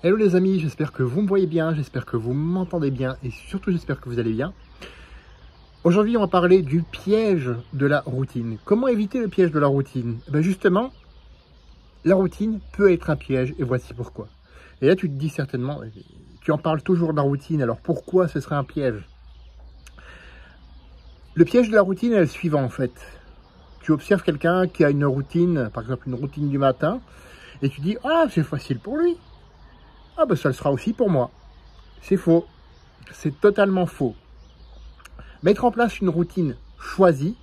Hello les amis, j'espère que vous me voyez bien, j'espère que vous m'entendez bien et surtout j'espère que vous allez bien. Aujourd'hui on va parler du piège de la routine. Comment éviter le piège de la routine? Justement, la routine peut être un piège et voici pourquoi. Et là tu te dis certainement, tu en parles toujours de la routine, alors pourquoi ce serait un piège? Le piège de la routine est le suivant en fait. Tu observes quelqu'un qui a une routine, par exemple une routine du matin, et tu dis « Ah, c'est facile pour lui ». Ah ben ça le sera aussi pour moi. C'est faux. C'est totalement faux. Mettre en place une routine choisie,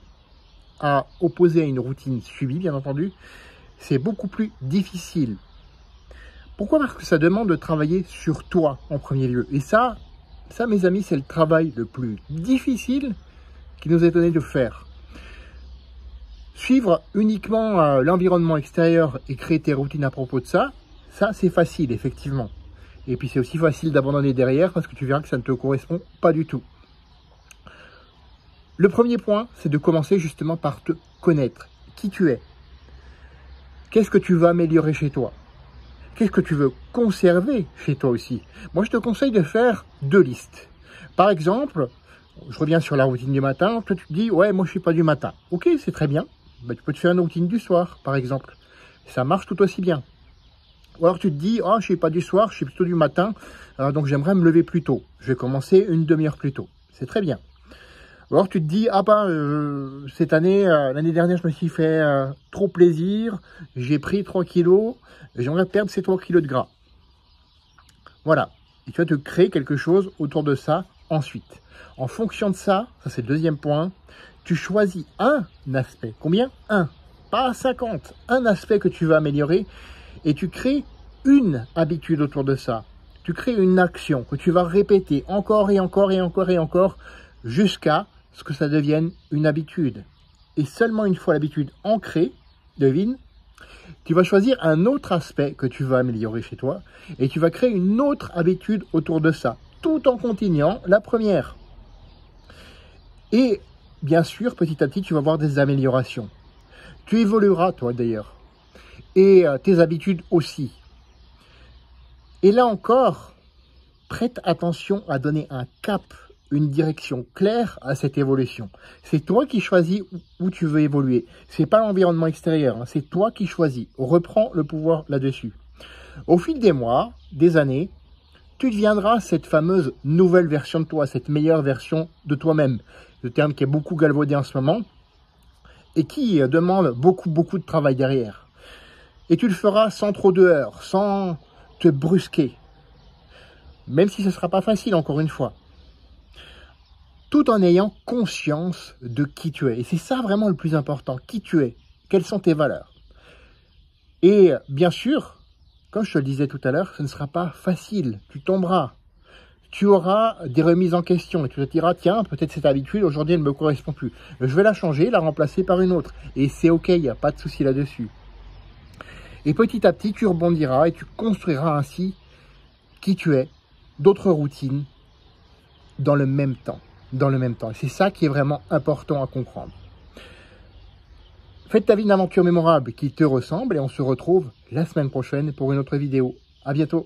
à opposer à une routine subie, bien entendu, c'est beaucoup plus difficile. Pourquoi? Parce que ça demande de travailler sur toi en premier lieu. Et ça mes amis, c'est le travail le plus difficile qui nous est donné de faire. Suivre uniquement l'environnement extérieur et créer tes routines à propos de ça c'est facile, effectivement. Et puis c'est aussi facile d'abandonner derrière parce que tu verras que ça ne te correspond pas du tout. Le premier point, c'est de commencer justement par te connaître. Qui tu es? Qu'est-ce que tu veux améliorer chez toi? Qu'est-ce que tu veux conserver chez toi aussi? Moi, je te conseille de faire 2 listes. Par exemple, je reviens sur la routine du matin. Toi, tu te dis, ouais, moi, je ne suis pas du matin. Ok, c'est très bien. Tu peux te faire une routine du soir, par exemple. Ça marche tout aussi bien. Ou alors tu te dis, oh, je ne suis pas du soir, je suis plutôt du matin, donc j'aimerais me lever plus tôt. Je vais commencer une demi-heure plus tôt. C'est très bien. Ou alors tu te dis, ah cette année, l'année dernière, je me suis fait trop plaisir, j'ai pris 3 kilos, j'aimerais perdre ces 3 kilos de gras. Voilà. Et tu vas te créer quelque chose autour de ça ensuite. En fonction de ça c'est le deuxième point, tu choisis un aspect. Combien? Un. Pas 50. Un aspect que tu veux améliorer. Et tu crées une habitude autour de ça. Tu crées une action que tu vas répéter encore et encore et encore et encore jusqu'à ce que ça devienne une habitude. Et seulement une fois l'habitude ancrée, devine, tu vas choisir un autre aspect que tu vas améliorer chez toi et tu vas créer une autre habitude autour de ça, tout en continuant la première. Et bien sûr, petit à petit, tu vas voir des améliorations. Tu évolueras, toi d'ailleurs. Et tes habitudes aussi. Et là encore, prête attention à donner un cap, une direction claire à cette évolution. C'est toi qui choisis où tu veux évoluer. C'est pas l'environnement extérieur, c'est toi qui choisis. Reprends le pouvoir là-dessus. Au fil des mois, des années, tu deviendras cette fameuse nouvelle version de toi, cette meilleure version de toi-même. Le terme qui est beaucoup galvaudé en ce moment et qui demande beaucoup de travail derrière. Et tu le feras sans trop de heurts, sans te brusquer. Même si ce ne sera pas facile, encore une fois. Tout en ayant conscience de qui tu es. Et c'est ça vraiment le plus important. Qui tu es. Quelles sont tes valeurs. Et bien sûr, comme je te le disais tout à l'heure, ce ne sera pas facile. Tu tomberas. Tu auras des remises en question. Et tu te diras, tiens, peut-être cette habitude, aujourd'hui, elle ne me correspond plus. Je vais la changer, la remplacer par une autre. Et c'est ok, il n'y a pas de souci là-dessus. Et petit à petit, tu rebondiras et tu construiras ainsi qui tu es, d'autres routines, dans le même temps. Et c'est ça qui est vraiment important à comprendre. Fais de ta vie une aventure mémorable qui te ressemble et on se retrouve la semaine prochaine pour une autre vidéo. À bientôt.